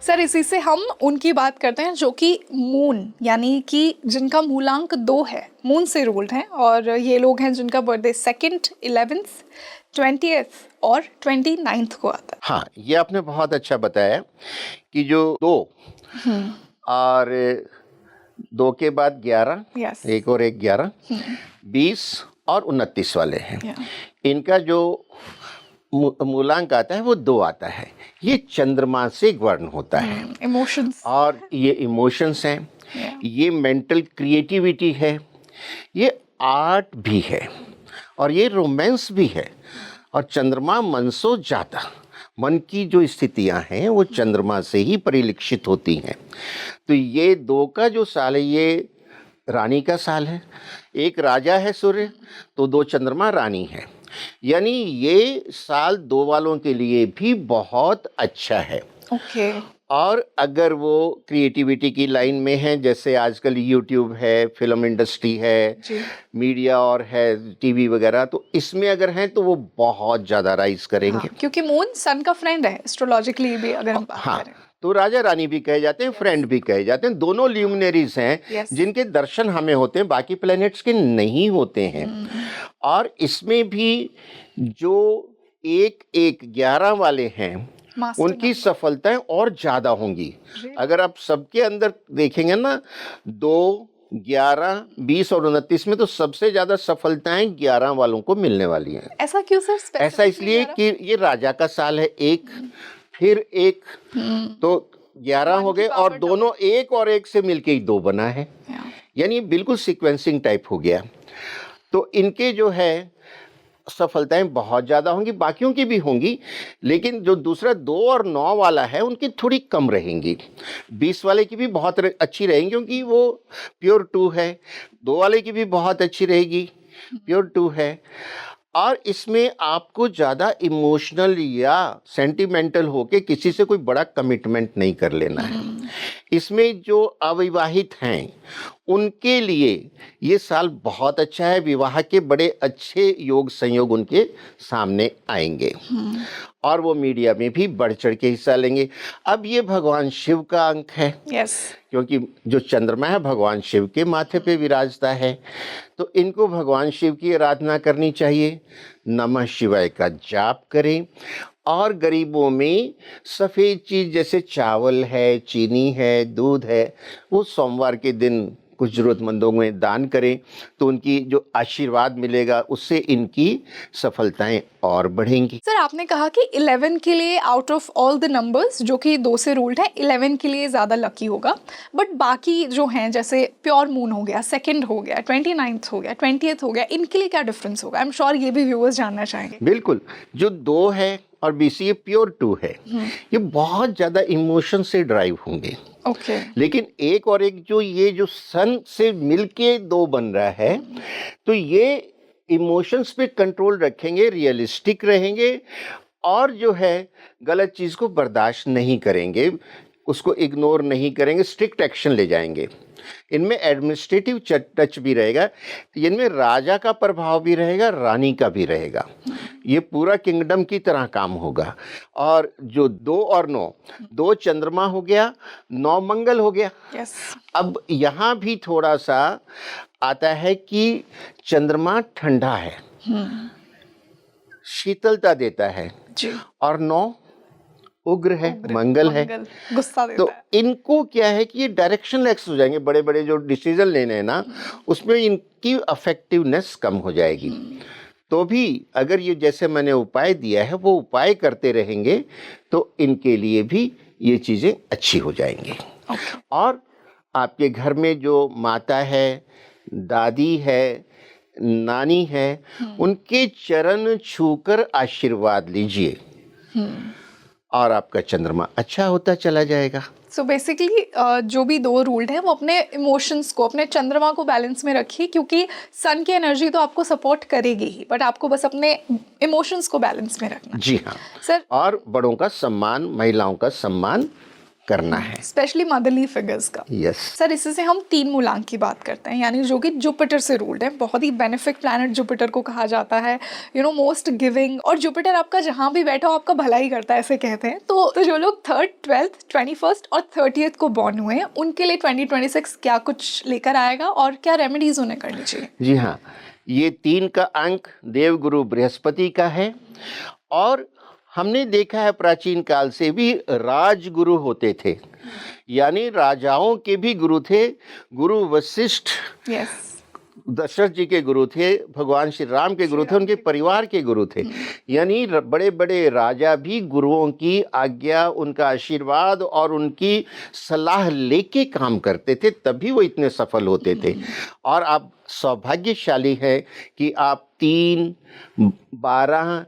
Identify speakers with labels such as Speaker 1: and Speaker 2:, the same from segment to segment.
Speaker 1: Sir इसी से हम उनकी बात करते हैं जो कि मून यानी कि जिनका मूलांक 2 है, मून से रूल्ड हैं, और ये लोग हैं जिनका बर्थडे 2nd, 11th, 20th और 29th को आता है।
Speaker 2: हाँ, ये आपने बहुत अच्छा बताया कि जो 2 और 2 के बाद 11,
Speaker 1: Yes.
Speaker 2: एक और एक 11, 20 और 29 वाले हैं।
Speaker 1: Yeah.
Speaker 2: इनका जो मूलांक आता है वो 2 आता है। ये चंद्रमा से गवर्न होता है
Speaker 1: इमोशंस
Speaker 2: और ये इमोशंस हैं,
Speaker 1: Yeah.
Speaker 2: ये मेंटल क्रिएटिविटी है, ये आर्ट भी है और ये रोमांस भी है। और चंद्रमा मन सो जाता, मन की जो स्थितियां हैं वो चंद्रमा से ही परिलक्षित होती हैं। तो ये 2 का जो साल है ये रानी का साल है। एक राजा है सूर्य, तो 2 चंद्रमा रानी है। यानी ये साल 2 वालों के लिए भी बहुत अच्छा है।
Speaker 1: ओके।
Speaker 2: और अगर वो क्रिएटिविटी की लाइन में है, जैसे आजकल यूट्यूब है, फिल्म इंडस्ट्री है, मीडिया और है, टीवी वगैरह, तो इसमें अगर हैं तो वो बहुत ज़्यादा राइज करेंगे।
Speaker 1: हाँ, क्योंकि मून सन का फ्रेंड है एस्ट्रोलॉजिकली भी अगर हम बात
Speaker 2: हाँ,
Speaker 1: करें।
Speaker 2: तो राजा रानी भी कहे जाते हैं, फ्रेंड भी कहे जाते हैं। दोनों ल्यूमिनरीज हैं जिनके दर्शन हमें होते हैं, बाकी प्लैनेट्स के नहीं होते हैं। और इसमें भी जो 1-1-11 वाले हैं उनकी सफलताएं और ज्यादा होंगी। अगर आप सबके अंदर देखेंगे ना, 2, 11, 20 और 29 में तो सबसे ज्यादा सफलताएं 11 वालों को मिलने वाली हैं।
Speaker 1: ऐसा क्यों सर?
Speaker 2: ऐसा इसलिए कि ये राजा का साल है, एक फिर एक, तो 11 हो गए और दोनों 1 और 1 से मिलके ही 2 बना है। यानी बिल्कुल सीक्वेंसिंग टाइप हो गया। तो इनके जो है सफलताएं बहुत ज़्यादा होंगी, बाकियों की भी होंगी, लेकिन जो दूसरा 2 और 9 वाला है उनकी थोड़ी कम रहेंगी। 20 वाले की भी बहुत अच्छी रहेंगी क्योंकि वो प्योर 2 है। 2 वाले की भी बहुत अच्छी रहेगी, प्योर 2 है। और इसमें आपको ज़्यादा इमोशनल या सेंटिमेंटल होके किसी से कोई बड़ा कमिटमेंट नहीं कर लेना है। इसमें जो अविवाहित हैं उनके लिए ये साल बहुत अच्छा है। विवाह के बड़े अच्छे योग संयोग उनके सामने आएंगे और वो मीडिया में भी बढ़ चढ़ के हिस्सा लेंगे। अब ये भगवान शिव का अंक है, क्योंकि जो चंद्रमा है भगवान शिव के माथे पे विराजता है, तो इनको भगवान शिव की आराधना करनी चाहिए। नमः शिवाय का जाप करें और गरीबों में सफ़ेद चीज़ जैसे चावल है, चीनी है, दूध है, वो सोमवार के दिन कुछ ज़रूरतमंदों में दान करें, तो उनकी जो आशीर्वाद मिलेगा उससे इनकी सफलताएं और बढ़ेंगी।
Speaker 1: सर आपने कहा कि 11 के लिए out of all the numbers जो कि 2 से रूल्ड है, 11 के लिए ज़्यादा लकी होगा, बट बाकी जो हैं जैसे प्योर मून हो गया, 2nd हो गया, 29th हो गया, 20th हो गया, इनके लिए क्या डिफरेंस होगा? आई एम श्योर ये भी व्यूअर्स जानना चाहेंगे।
Speaker 2: बिल्कुल, जो 2 है और BCA प्योर 2 है, ये बहुत ज़्यादा इमोशन से ड्राइव होंगे। लेकिन 1 और 1 जो सन से मिलके 2 बन रहा है, तो ये इमोशंस पे कंट्रोल रखेंगे, रियलिस्टिक रहेंगे और जो है गलत चीज़ को बर्दाश्त नहीं करेंगे, उसको इग्नोर नहीं करेंगे, स्ट्रिक्ट एक्शन ले जाएंगे। इनमें एडमिनिस्ट्रेटिव टच भी रहेगा, इनमें राजा का प्रभाव भी रहेगा, रानी का भी रहेगा। ये पूरा किंगडम की तरह काम होगा। और जो 2 और 9, 2 चंद्रमा हो गया, 9 मंगल हो गया। अब यहाँ भी थोड़ा सा आता है कि चंद्रमा ठंडा है, शीतलता देता है
Speaker 1: जी।
Speaker 2: और 9 उग्र है, मंगल है,
Speaker 1: गुस्सा देता
Speaker 2: तो इनको क्या है कि ये डायरेक्शनलेस हो जाएंगे। बड़े बड़े जो डिसीजन लेने हैं ना, उसमें इनकी इफेक्टिवनेस कम हो जाएगी। तो भी अगर ये जैसे मैंने उपाय दिया है वो उपाय करते रहेंगे तो इनके लिए भी ये चीज़ें अच्छी हो जाएंगी। और आपके घर में जो माता है, दादी है, नानी है, उनके चरण छूकर आशीर्वाद लीजिए और आपका चंद्रमा अच्छा होता चला जाएगा।
Speaker 1: सो बेसिकली जो भी 2 रूल्ड है वो अपने इमोशंस को, अपने चंद्रमा को बैलेंस में रखिए, क्योंकि सन की एनर्जी तो आपको सपोर्ट करेगी ही, बट आपको बस अपने इमोशंस को बैलेंस में रखना।
Speaker 2: जी हाँ
Speaker 1: सर।
Speaker 2: और बड़ों का सम्मान, महिलाओं का सम्मान करना है।
Speaker 1: स्पेशली मदरली फिगर्स का।
Speaker 2: यस
Speaker 1: सर, इसी से हम 3 मूलांक की बात करते हैं, यानी जो कि जुपिटर से रूल्ड है। बहुत ही बेनिफिक प्लैनेट जुपिटर को कहा जाता है, मोस्ट गिविंग। और जुपिटर आपका जहाँ भी बैठा हो आपका भला ही करता है, ऐसे कहते हैं। तो जो लोग 3rd, 12th, 21st और 30th को बॉर्न हुए हैं, उनके लिए 2026 क्या कुछ लेकर आएगा और क्या रेमेडीज उन्हें करनी चाहिए?
Speaker 2: जी हाँ, ये 3 का अंक देवगुरु बृहस्पति का है। और हमने देखा है प्राचीन काल से भी राजगुरु होते थे, यानी राजाओं के भी गुरु थे। गुरु वशिष्ठ
Speaker 1: यस,
Speaker 2: दशरथ जी के गुरु थे, भगवान श्री राम के गुरु थे, उनके परिवार के गुरु थे। यानी बड़े बड़े राजा भी गुरुओं की आज्ञा, उनका आशीर्वाद और उनकी सलाह लेके काम करते थे, तभी वो इतने सफल होते थे। और आप सौभाग्यशाली है कि आप 3, 12,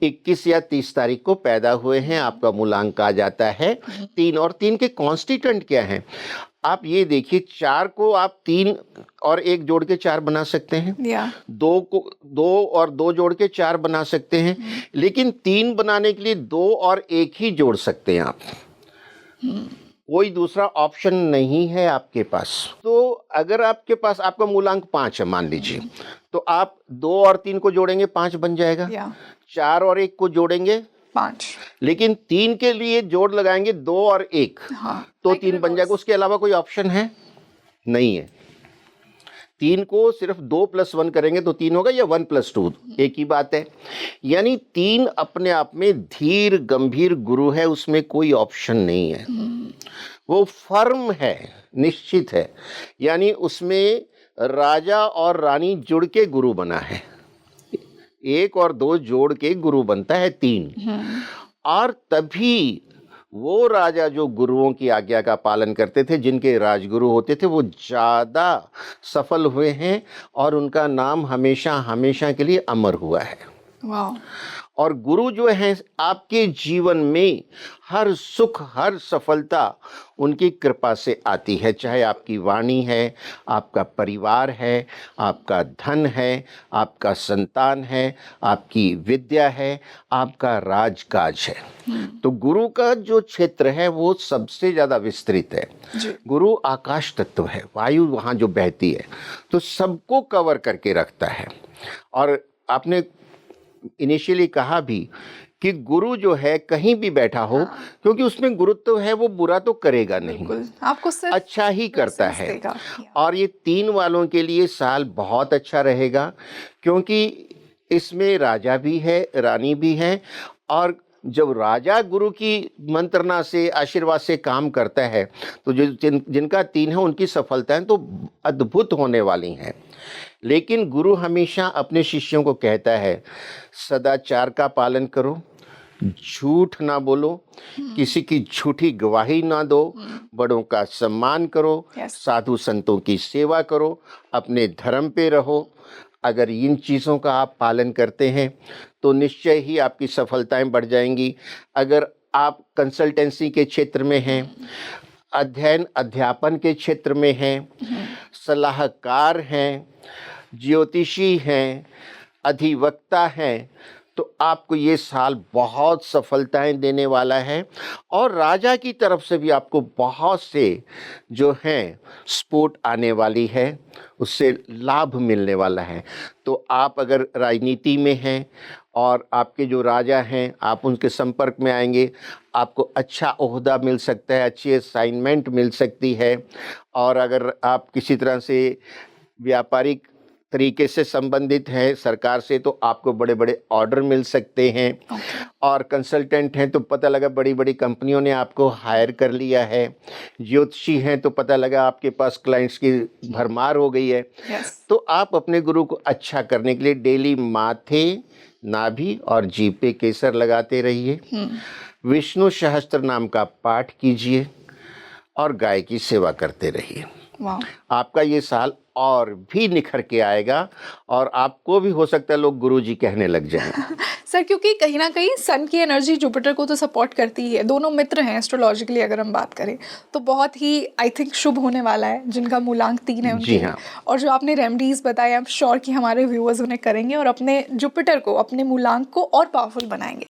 Speaker 2: 21 या 30 तारीख को पैदा हुए हैं, आपका मूलांक आ जाता है 3। और 3 के कॉन्स्टिट्यूएंट क्या हैं? आप ये देखिए, 4 को आप 3 और 1 जोड़ के 4 बना सकते हैं। 2 को 2 और 2 जोड़ के 4 बना सकते हैं। लेकिन 3 बनाने के लिए 2 और 1 ही जोड़ सकते हैं आप। कोई दूसरा ऑप्शन नहीं है आपके पास। तो अगर आपके पास आपका मूलांक 5 है मान लीजिए, तो आप 2 और 3 को जोड़ेंगे 5 बन जाएगा। 4 और 1 को जोड़ेंगे 5, लेकिन 3 के लिए जोड़ लगाएंगे 2 और 1, तो 3 बन जाएगा। उसके अलावा कोई ऑप्शन है? नहीं है। 3 को सिर्फ 2 + 1 करेंगे तो 3 होगा, या 1 + 2, एक ही बात है। यानी 3 अपने आप में धीर गंभीर गुरु है, उसमें कोई ऑप्शन नहीं है। वो फर्म है, निश्चित है। यानी उसमें राजा और रानी जुड़ के गुरु बना है। 1 और 2 जोड़ के गुरु बनता है 3। और तभी वो राजा जो गुरुओं की आज्ञा का पालन करते थे, जिनके राजगुरु होते थे, वो ज़्यादा सफल हुए हैं और उनका नाम हमेशा हमेशा के लिए अमर हुआ है।
Speaker 1: वाह।
Speaker 2: और गुरु जो हैं आपके जीवन में हर सुख, हर सफलता उनकी कृपा से आती है। चाहे आपकी वाणी है, आपका परिवार है, आपका धन है, आपका संतान है, आपकी विद्या है, आपका राजकाज है। तो गुरु का जो क्षेत्र है वो सबसे ज़्यादा विस्तृत है। गुरु आकाश तत्व है, वायु वहाँ जो बहती है, तो सबको कवर करके रखता है। और आपने इनिशियली कहा भी कि गुरु जो है कहीं भी बैठा हो, क्योंकि उसमें गुरुत्व है, वो बुरा तो करेगा नहीं,
Speaker 1: आपको सिर्फ
Speaker 2: अच्छा ही करता है। और ये 3 वालों के लिए साल बहुत अच्छा रहेगा, क्योंकि इसमें राजा भी है, रानी भी है। और जब राजा गुरु की मंत्रणा से, आशीर्वाद से काम करता है, तो जो जिनका 3 है उनकी सफलताएं तो अद्भुत होने वाली हैं। लेकिन गुरु हमेशा अपने शिष्यों को कहता है, सदाचार का पालन करो, झूठ ना बोलो, किसी की झूठी गवाही ना दो, बड़ों का सम्मान करो, साधु संतों की सेवा करो, अपने धर्म पे रहो। अगर इन चीज़ों का आप पालन करते हैं तो निश्चय ही आपकी सफलताएं बढ़ जाएंगी। अगर आप कंसल्टेंसी के क्षेत्र में हैं, अध्ययन अध्यापन के क्षेत्र में हैं, सलाहकार हैं, ज्योतिषी हैं, अधिवक्ता हैं, तो आपको ये साल बहुत सफलताएं देने वाला है। और राजा की तरफ से भी आपको बहुत से जो हैं सपोर्ट आने वाली है, उससे लाभ मिलने वाला है। तो आप अगर राजनीति में हैं और आपके जो राजा हैं, आप उनके संपर्क में आएंगे, आपको अच्छा ओहदा मिल सकता है, अच्छी असाइनमेंट मिल सकती है। और अगर आप किसी तरह से व्यापारिक तरीके से संबंधित हैं सरकार से, तो आपको बड़े बड़े ऑर्डर मिल सकते हैं। और कंसल्टेंट हैं तो पता लगा बड़ी बड़ी कंपनियों ने आपको हायर कर लिया है। ज्योतिषी हैं तो पता लगा आपके पास क्लाइंट्स की भरमार हो गई है। तो आप अपने गुरु को अच्छा करने के लिए डेली माथे, नाभि और जीभ पे केसर लगाते रहिए, विष्णु सहस्त्र नाम का पाठ कीजिए और गाय की सेवा करते रहिए। आपका ये साल और भी निखर के आएगा और आपको भी हो सकता है लोग गुरुजी कहने लग जाएं।
Speaker 1: सर, क्योंकि कहीं ना कहीं सन की एनर्जी जुपिटर को तो सपोर्ट करती ही है, दोनों मित्र हैं एस्ट्रोलॉजिकली अगर हम बात करें तो। बहुत ही आई थिंक शुभ होने वाला है जिनका मूलांक 3 है उनके। हाँ। और जो आपने रेमेडीज बताए, आई एम श्योर कि हमारे व्यूअर्स उन्हें करेंगे और अपने जुपिटर को, अपने मूलांक को और पावरफुल बनाएंगे।